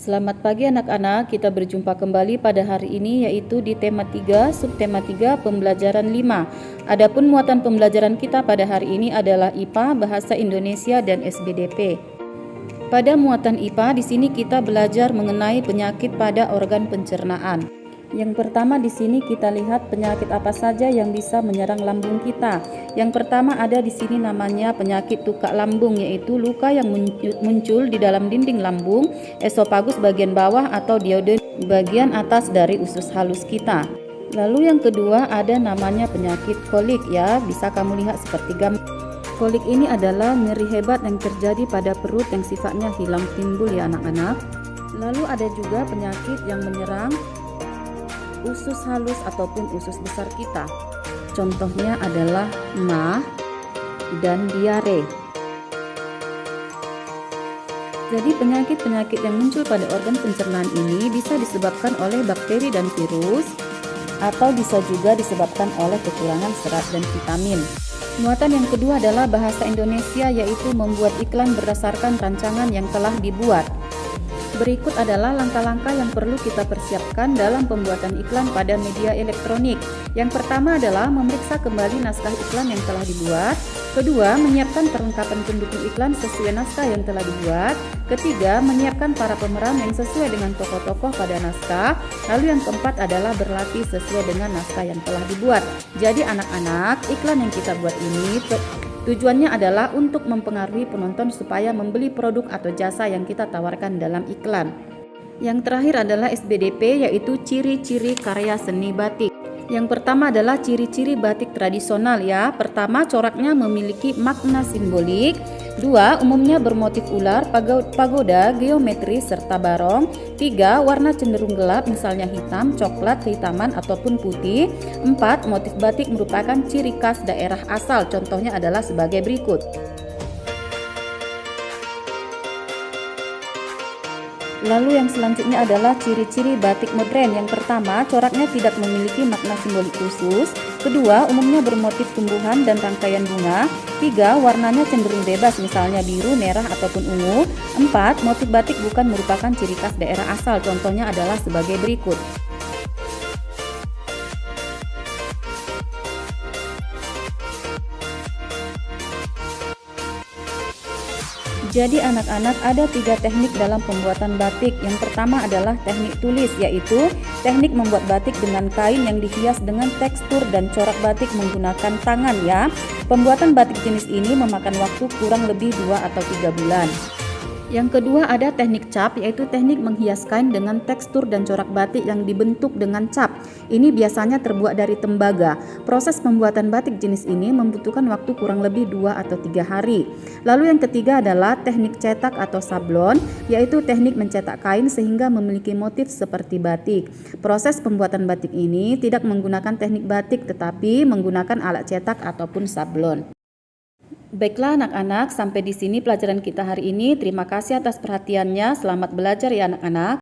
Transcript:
Selamat pagi anak-anak, kita berjumpa kembali pada hari ini yaitu di tema 3, subtema 3, pembelajaran 5. Adapun muatan pembelajaran kita pada hari ini adalah IPA, Bahasa Indonesia dan SBDP. Pada muatan IPA di sini kita belajar mengenai penyakit pada organ pencernaan. Yang pertama di sini kita lihat penyakit apa saja yang bisa menyerang lambung kita. Yang pertama ada di sini namanya penyakit tukak lambung, yaitu luka yang muncul di dalam dinding lambung, esofagus bagian bawah atau duodenum bagian atas dari usus halus kita. Lalu yang kedua ada namanya penyakit kolik ya, bisa kamu lihat seperti gambar. Kolik ini adalah nyeri hebat yang terjadi pada perut yang sifatnya hilang timbul ya anak-anak. Lalu ada juga penyakit yang menyerang usus halus ataupun usus besar kita. Contohnya adalah MAH dan diare. Jadi penyakit-penyakit yang muncul pada organ pencernaan ini bisa disebabkan oleh bakteri dan virus, atau bisa juga disebabkan oleh kekurangan serat dan vitamin. Muatan yang kedua adalah bahasa Indonesia, yaitu membuat iklan berdasarkan rancangan yang telah dibuat. Berikut adalah langkah-langkah yang perlu kita persiapkan dalam pembuatan iklan pada media elektronik. Yang pertama adalah memeriksa kembali naskah iklan yang telah dibuat. Kedua, menyiapkan perlengkapan pendukung iklan sesuai naskah yang telah dibuat. Ketiga, menyiapkan para pemeran yang sesuai dengan tokoh-tokoh pada naskah. Lalu yang keempat adalah berlatih sesuai dengan naskah yang telah dibuat. Jadi anak-anak, iklan yang kita buat ini tujuannya adalah untuk mempengaruhi penonton supaya membeli produk atau jasa yang kita tawarkan dalam iklan. Yang terakhir adalah SBDP, yaitu ciri-ciri karya seni batik. Yang pertama adalah ciri-ciri batik tradisional ya. Pertama, coraknya memiliki makna simbolik. Dua, umumnya bermotif ular, pagoda, geometri, serta barong. Tiga, warna cenderung gelap, misalnya hitam, coklat, kehitaman, ataupun putih. Empat, motif batik merupakan ciri khas daerah asal. Contohnya adalah sebagai berikut. Lalu yang selanjutnya adalah ciri-ciri batik modern. Yang pertama, coraknya tidak memiliki makna simbolik khusus. Kedua, umumnya bermotif tumbuhan dan rangkaian bunga. Tiga, warnanya cenderung bebas, misalnya biru, merah, ataupun ungu. Empat, motif batik bukan merupakan ciri khas daerah asal. Contohnya adalah sebagai berikut. Jadi anak-anak, ada 3 teknik dalam pembuatan batik. Yang pertama adalah teknik tulis, yaitu teknik membuat batik dengan kain yang dihias dengan tekstur dan corak batik menggunakan tangan ya. Pembuatan batik jenis ini memakan waktu kurang lebih 2 atau 3 bulan. Yang kedua ada teknik cap, yaitu teknik menghias kain dengan tekstur dan corak batik yang dibentuk dengan cap. Ini biasanya terbuat dari tembaga. Proses pembuatan batik jenis ini membutuhkan waktu kurang lebih 2 atau 3 hari. Lalu yang ketiga adalah teknik cetak atau sablon, yaitu teknik mencetak kain sehingga memiliki motif seperti batik. Proses pembuatan batik ini tidak menggunakan teknik batik tetapi menggunakan alat cetak ataupun sablon. Baiklah anak-anak, sampai di sini pelajaran kita hari ini. Terima kasih atas perhatiannya. Selamat belajar ya anak-anak.